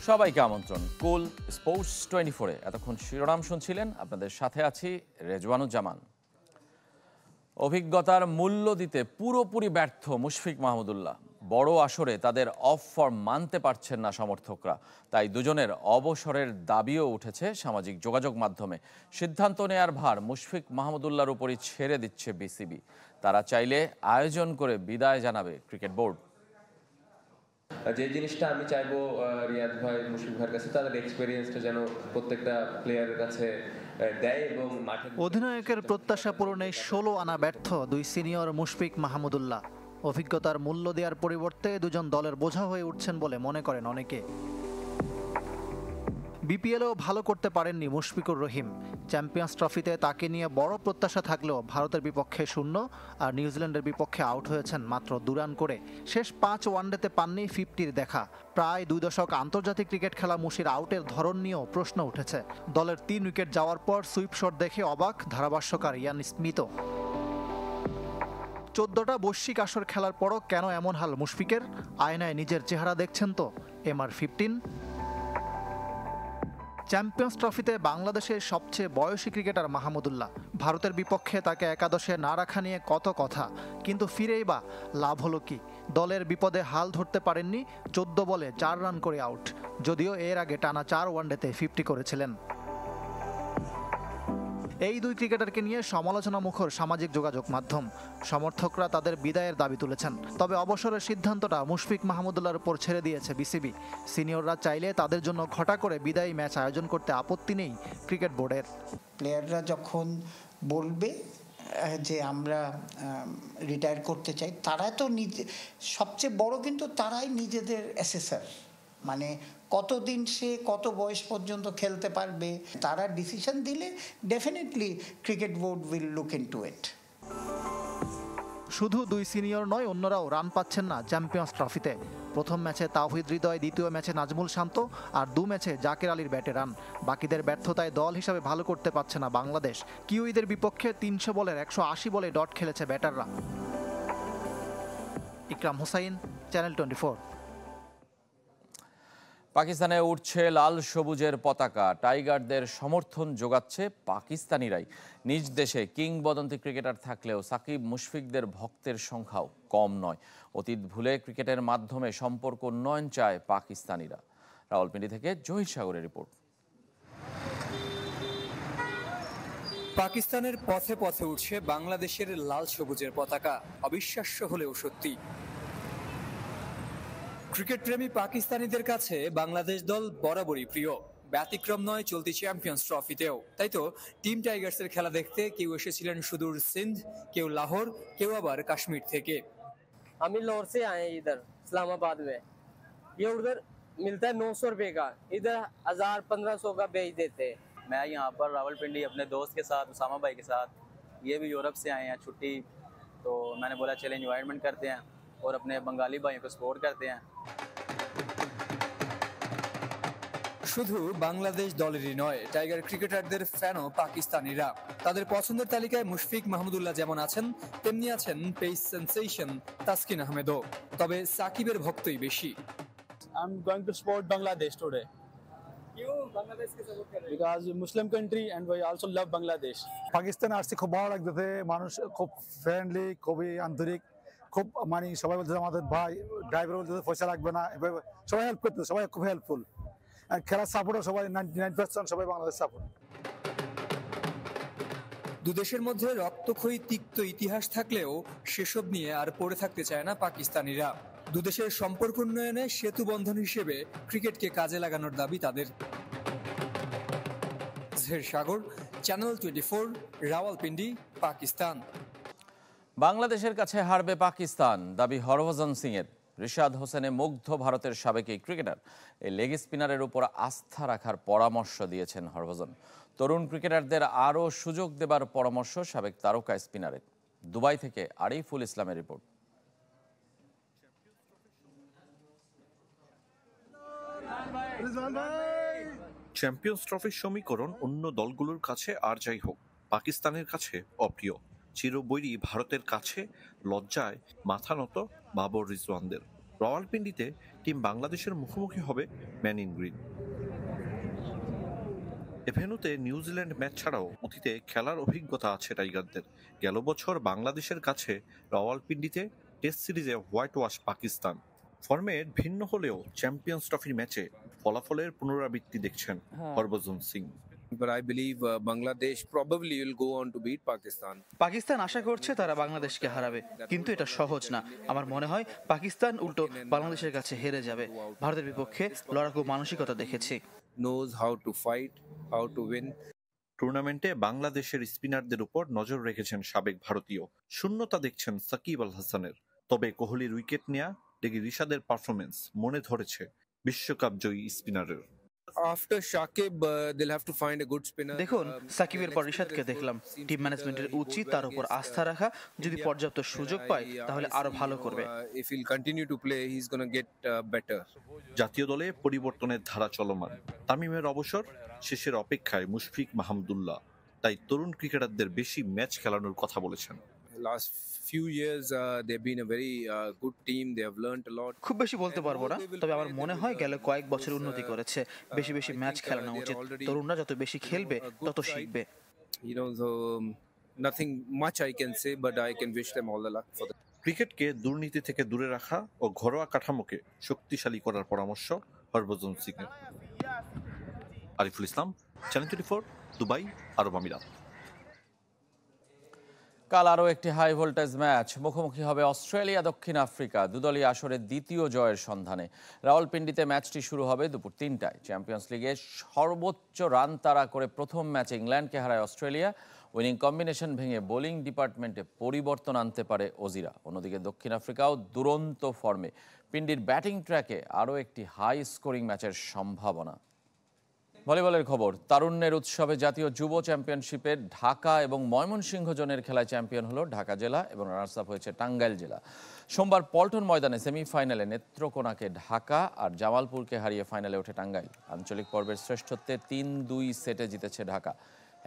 সবাইকে আমন্ত্রণ কুল স্পোর্টস 24-এ। এতক্ষণ শিরোনাম শুনছিলেন, আপনাদের সাথে আছি রেজওয়ানুজ্জামান। অভিজ্ঞতার মূল্য দিতে পুরোপুরি ব্যর্থ মুশফিক মাহমুদুল্লাহ। বড় আসরে তাদের অফ ফর্ম মানতে পারছেন না সমর্থকরা, তাই দুজনের অবসরের দাবিও উঠেছে সামাজিক যোগাযোগ মাধ্যমে। সিদ্ধান্ত নেয়ার ভার মুশফিক মাহমুদুল্লাহর উপরই ছেড়ে দিচ্ছে বিসিবি। তারা চাইলে আয়োজন করে বিদায় জানাবে ক্রিকেট বোর্ড। যে জিনিসটা আমি চাইবো রিয়াদ ভাই, মুশফিক ভাইয়ের কাছে, তাদের এক্সপেরিয়েন্সটা যেন প্রত্যেকটা প্লেয়ারের কাছে দেয় এবং মাঠে অধিনায়কের প্রত্যাশা পূরণে 16 আনা ব্যর্থ দুই সিনিয়র মুশফিক মাহমুদুল্লাহ। অভিজ্ঞতার মূল্য দেওয়ার পরিবর্তে দুজন দলের বোঝা হয়ে উঠছেন বলে মনে করেন অনেকে। বিপিএলেও ভালো করতে পারেননি মুশফিকুর রহিম। চ্যাম্পিয়ন্স ট্রফিতে তাকে নিয়ে বড় প্রত্যাশা থাকলেও ভারতের বিপক্ষে 0 আর নিউজিল্যান্ডের বিপক্ষে আউট হয়েছেন মাত্র 2 রান করে। শেষ 5 ওয়ানডেতে পাননি 50-র দেখা। প্রায় 2 দশক আন্তর্জাতিক ক্রিকেট খেলা মুশির আউটের ধরন নিয়েও প্রশ্ন উঠেছে। দলের 3 উইকেট যাওয়ার পর সুইপ শট দেখে অবাক ধারাভাষ্যকার ইয়ান স্মিথও। 14টা বৈশ্বিক আসর খেলার পরও কেন এমন হাল মুশফিকের? আয়নায় নিজের চেহারা দেখছেন তো MR15। চ্যাম্পিয়ন্স ট্রফিতে বাংলাদেশের সবচেয়ে বয়সী ক্রিকেটার মাহমুদুল্লাহ। ভারতের বিপক্ষে তাকে একাদশে না রাখা নিয়ে কত কথা, কিন্তু ফিরেই বা লাভ হলো কি? দলের বিপদে হাল ধরতে পারেননি, 14 বলে 4 রান করে আউট, যদিও এর আগে টানা 4 ওয়ানডেতে 50 করেছিলেন। এই দুই ক্রিকেটারকে নিয়ে সমালোচনা মুখর সামাজিক যোগাযোগ মাধ্যম। সমর্থকরা তাদের বিদায়ের দাবি তুলেছেন, তবে অবসরের সিদ্ধান্তটা মুশফিক মাহমুদুল্লাহর উপর ছেড়ে দিয়েছে বিসিবি। সিনিয়ররা চাইলে তাদের জন্য ঘটা করে বিদায়ী ম্যাচ আয়োজন করতে আপত্তি নেই ক্রিকেট বোর্ডের। প্লেয়াররা যখন বলবে যে আমরা রিটায়ার করতে চাই, তারা তো নিজে সবচেয়ে বড়, কিন্তু তারাই নিজেদের অ্যাসেসার। মানে কতদিন সে কত বয়স পর্যন্ত খেলতে পারবে, তারা ডিসিশন দিলে definitely cricket board will look into ইট। শুধু দুই সিনিয়র নয়, অন্যরাও রান পাচ্ছেন না চ্যাম্পিয়ন্স ট্রফিতে। প্রথম ম্যাচে তাওহিদ হৃদয়, দ্বিতীয় ম্যাচে নাজমুল শান্ত, আর 2 ম্যাচে জাকের আলীর ব্যাটে রান। বাকিদের ব্যর্থতায় দল হিসাবে ভালো করতে পারছে না বাংলাদেশ। কিউইদের বিপক্ষে 300 বলের 180 বলে ডট খেলেছে ব্যাটাররা। ইকরাম হোসাইন, চ্যানেল 24। পাকিস্তানে উঠছে লাল সবুজের পতাকা। টাইগারদের সমর্থন যোগাচ্ছে পাকিস্তানিরাই। নিজ দেশে কিংবদন্তি ক্রিকেটার থাকলেও সাকিব মুশফিকদের ভক্তের সংখ্যাও কম নয়। অতীত ভুলে ক্রিকেটের মাধ্যমে সম্পর্ক উন্নয়ন চায় পাকিস্তানিরা। রাওয়ালপিন্ডি থেকে জহির সাগরের রিপোর্ট। পাকিস্তানের পথে পথে উঠছে বাংলাদেশের লাল সবুজের পতাকা। অবিশ্বাস্য হলেও সত্যি। ক্রিকেট প্রেমী পাকিস্তানিদের কাছে বাংলাদেশ দল বরাবরই প্রিয়। ব্যতিক্রম নয় চলতি চ্যাম্পিয়ন্স ট্রফিতেও। তাই তো টিম টাইগার্সের খেলা দেখতে কেউ এসেছিলেন সুদূর সিন্ধ, কেউ লাহোর, কেউ আবার কাশ্মীর থেকে। हम लाहौर से आए हैं, इधर इस्लामाबाद में। ये उधर मिलता है 900 रुपए का, इधर 1000-1500 का बेच देते हैं। मैं यहाँ पर रावलपिंडी अपने दोस्त के साथ, उसामा भाई के साथ, ये भी यूरोप से आए हैं छुट्टी, तो मैंने बोला चले एंजॉयमेंट करते हैं और अपने बंगाली भाइयों को सपोर्ट करते हैं। শুধু বাংলাদেশ দলেরই নয়, টাইগার ক্রিকেটারদের ফ্যানও পাকিস্তানিরা। তাদের পছন্দের তালিকায় মুশফিক মাহমুদুল্লাহ যেমন আছেন, তেমনি আছেন পেস সেন্সেশন তাসকিন আহমেদও। তবে সাকিবের ভক্তই বেশি। I'm going to support Bangladesh today. क्यों बांग्लादेश के सपोर्ट कर रहे हैं? Because Muslim country and we also love Bangladesh. পাকিস্তানে আসছে, খুব ভালো লাগতেছে। মানুষ খুব ফ্রেন্ডলি, খুবই আন্তরিক, খুব মানে সবাই বলতেছে আমাদের ভাই। ড্রাইভার বলতেছে পয়সা লাগবে না, সবাই হেল্প করতেছে, সবাই খুব হেল্পফুল। খেলার সাপোর্টও সবাই 99% সবাই বাংলাদেশ সাপোর্ট। দুদেশের মধ্যে রক্তক্ষয়ী তিক্ত ইতিহাস থাকলেও সেসব নিয়ে আর পড়ে থাকতে চায় না পাকিস্তানিরা। দুদেশের সম্পর্ক উন্নয়নে সেতু বন্ধন হিসেবে ক্রিকেটকে কাজে লাগানোর দাবি তাদের। জহির সাগর, চ্যানেল 24, রাওয়ালপিন্ডি, পাকিস্তান। বাংলাদেশের কাছে হারবে পাকিস্তান, দাবি হরভজন সিংয়ের। রিশাদ হোসেনে মুগ্ধ ভারতের সাবেক এই ক্রিকেটার। এই লেগ স্পিনারের উপর আস্থা রাখার পরামর্শ দিয়েছেন হরভজন। তরুণ ক্রিকেটারদের আরও সুযোগ দেবার পরামর্শ সাবেক তারকা স্পিনারের। দুবাই থেকে আরিফুল ইসলামের রিপোর্ট। চ্যাম্পিয়ন্স ট্রফির সমীকরণ অন্য দলগুলোর কাছে আর যাই হোক, পাকিস্তানের কাছে অপ্রিয়। চিরবৈরী ভারতের কাছে লজ্জায় মাথা নত বাবর রিজওয়ানদের। রাওয়ালপিন্ডিতে টিম বাংলাদেশের মুখোমুখি হবে ম্যান ইন গ্রিন। এ ভেন্যুতে নিউজিল্যান্ড ম্যাচ ছাড়াও অতীতে খেলার অভিজ্ঞতা আছে টাইগারদের। গেল বছর বাংলাদেশের কাছে রাওয়ালপিন্ডিতে টেস্ট সিরিজে হোয়াইট ওয়াশ পাকিস্তান। ফরম্যাট ভিন্ন হলেও চ্যাম্পিয়ন্স ট্রফির ম্যাচে ফলাফলের পুনরাবৃত্তি দেখছেন Harbhajan Singh. But I believe Bangladesh probably will go on to beat Pakistan. Pakistan আশা করছে তারা বাংলাদেশকে হারাবে, কিন্তু এটা সহজ না। আমার মনে হয় পাকিস্তান উল্টো বাংলাদেশের কাছে হেরে যাবে। ভারতের বিপক্ষে লড়াকু মানসিকতা দেখেছি। Knows how to fight, how to win. টুর্নামেন্টে বাংলাদেশের স্পিনারদের উপর নজর রেখেছেন সাবেক ভারতীয়। শূন্যতা দেখছেন সাকিব আল হাসানের। তবে কোহলির উইকেট নেয়া ডেগি রিশাদের পারফরমেন্স মনে ধরেছে বিশ্বকাপ জয়ী স্পিনারের। After Shakib, they'll have to find a good spinner. দেখুন, সাকিবের পর রিশাদকে দেখলাম। টিম ম্যানেজমেন্টের উচিত তার উপর আস্থা রাখা। যদি পর্যাপ্ত সুযোগ পায় তাহলে আরো ভালো করবে। If he'll continue to play, he's going to get better. জাতীয় দলে পরিবর্তনের ধারা চলমান। তামিমের অবসর, শেষের অপেক্ষায় মুশফিক মাহমুদুল্লাহ। তাই তরুণ ক্রিকেটারদের বেশি ম্যাচ খেলানোর কথা বলেছেন। Last few years, they've been a very good team. They have learned a lot. খুব বেশি বলতে পারবো না, তবে আমার মনে হয় গেল কয়েক বছর উন্নতি করেছে। বেশি বেশি ম্যাচ খেলানো উচিত। তরুণরা যত বেশি খেলবে তত শিখবে। You know, so nothing much I can say, but I can wish them all the luck for that. ক্রিকেটকে দুর্নীতি থেকে দূরে রাখা ও ঘরোয়া কাঠামোকে শক্তিশালী করার পরামর্শ হরভজন সিংয়ের। আরিফুল ইসলাম, চ্যানেল 24, দুবাই, আরব আমিরাত। কাল আরও একটি হাই ভোল্টেজ ম্যাচ। মুখোমুখি হবে অস্ট্রেলিয়া দক্ষিণ আফ্রিকা। দুদলীয় আসরের দ্বিতীয় জয়ের সন্ধানে রাওয়ালপিন্ডিতে ম্যাচটি শুরু হবে দুপুর 3টায়। চ্যাম্পিয়ন্স লিগে সর্বোচ্চ রান তাড়া করে প্রথম ম্যাচে ইংল্যান্ডকে হারায় অস্ট্রেলিয়া। উইনিং কম্বিনেশন ভেঙে বোলিং ডিপার্টমেন্টে পরিবর্তন আনতে পারে অজিরা। অন্যদিকে দক্ষিণ আফ্রিকাও দুরন্ত ফর্মে। পিন্ডির ব্যাটিং ট্র্যাকে আরও একটি হাই স্কোরিং ম্যাচের সম্ভাবনা। ভলিবলের খবর। তারুণ্যের উৎসবে জাতীয় যুব চ্যাম্পিয়নশিপের ঢাকা এবং ময়মনসিংহ জোনের খেলায় চ্যাম্পিয়ন হলো ঢাকা জেলা এবং রানার্স আপ হয়েছে টাঙ্গাইল জেলা। সোমবার পল্টন ময়দানে সেমিফাইনালে নেত্রকোনাকে ঢাকা আর জামালপুরকে হারিয়ে ফাইনালে ওঠে টাঙ্গাইল। আঞ্চলিক পর্বের শ্রেষ্ঠত্বে 3-2 সেটে জিতেছে ঢাকা।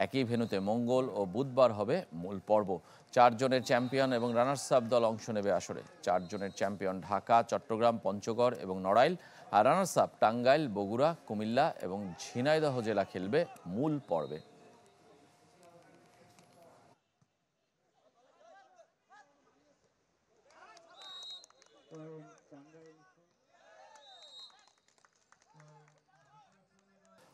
একই ভেন্যুতে মঙ্গল ও বুধবার হবে মূল পর্ব। 4 জনের চ্যাম্পিয়ন এবং রানার্স আপ দল অংশ নেবে আসরে। 4 জনের চ্যাম্পিয়ন ঢাকা, চট্টগ্রাম, পঞ্চগড় এবং নড়াইল, আর রানার্স আপ টাঙ্গাইল, বগুড়া, কুমিল্লা এবং ঝিনাইদহ জেলা খেলবে মূল পর্বে।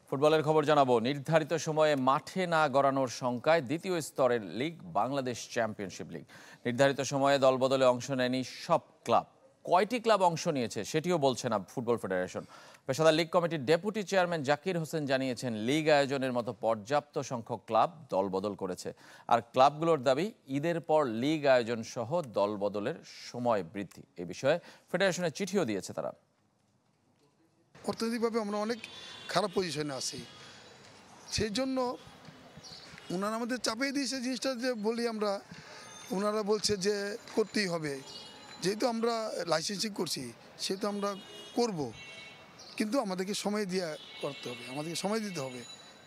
ফুটবলের খবর জানাবো। নির্ধারিত সময়ে মাঠে না গড়ানোর শঙ্কায় দ্বিতীয় স্তরের লিগ বাংলাদেশ চ্যাম্পিয়নশিপ লিগ। নির্ধারিত সময়ে দলবদলে অংশ নেয়নি সব ক্লাব। কয়টি ক্লাব অংশ নিয়েছে সেটিও বলছে না ফুটবল ফেডারেশন। পেশাদার লিগ কমিটির ডেপুটি চেয়ারম্যান জাকির হোসেন জানিয়েছেন, লিগ আয়োজনের মতো পর্যাপ্ত সংখ্যক ক্লাব দলবদল করেছে। আর ক্লাবগুলোর দাবি, ঈদের পর লিগ আয়োজন সহ দলবদলের সময় বৃদ্ধি। এ বিষয়ে ফেডারেশনের চিঠিও দিয়েছে তারা। অর্থনৈতিকভাবে আমরা অনেক খারাপ পজিশনে আছি, সেই জন্য ওনারা আমাদের চাপিয়ে দিয়েছে জিনিসটা, যে বলি আমরা, ওনারা বলছে যে করতেই হবে। যেহেতু আমরা লাইসেন্সিং করছি সেহেতু আমরা করব, কিন্তু আমাদেরকে সময় দিয়ে করতে হবে, আমাদেরকে সময় দিতে হবে।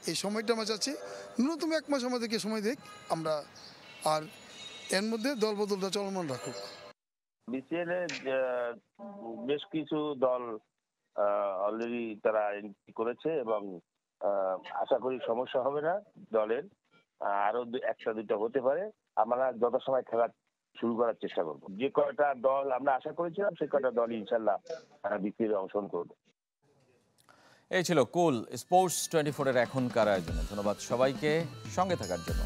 এই সময়টা আমরা চাচ্ছি ন্যূনতম 1 মাস আমাদেরকে সময় দিক আমরা, আর এর মধ্যে দলবদলটা চলমান রাখুক। বিসিএল এর বেশ কিছু দল অলরেডি তারা এন্ট্রি করেছে এবং আশা করি সমস্যা হবে না দলের। আরো 1টা-2টা হতে পারে। আমরা যথাসময় খেলা শুরু করার চেষ্টা করব। যে কয়টা দল আমরা আশা করেছিলাম সে কয়টা দল ইনশাল্লাহ বিসিএল অংশগ্রহণ করবে। এই ছিল কুল স্পোর্টস 24 এর এখনকার আয়োজনে। ধন্যবাদ সবাইকে সঙ্গে থাকার জন্য।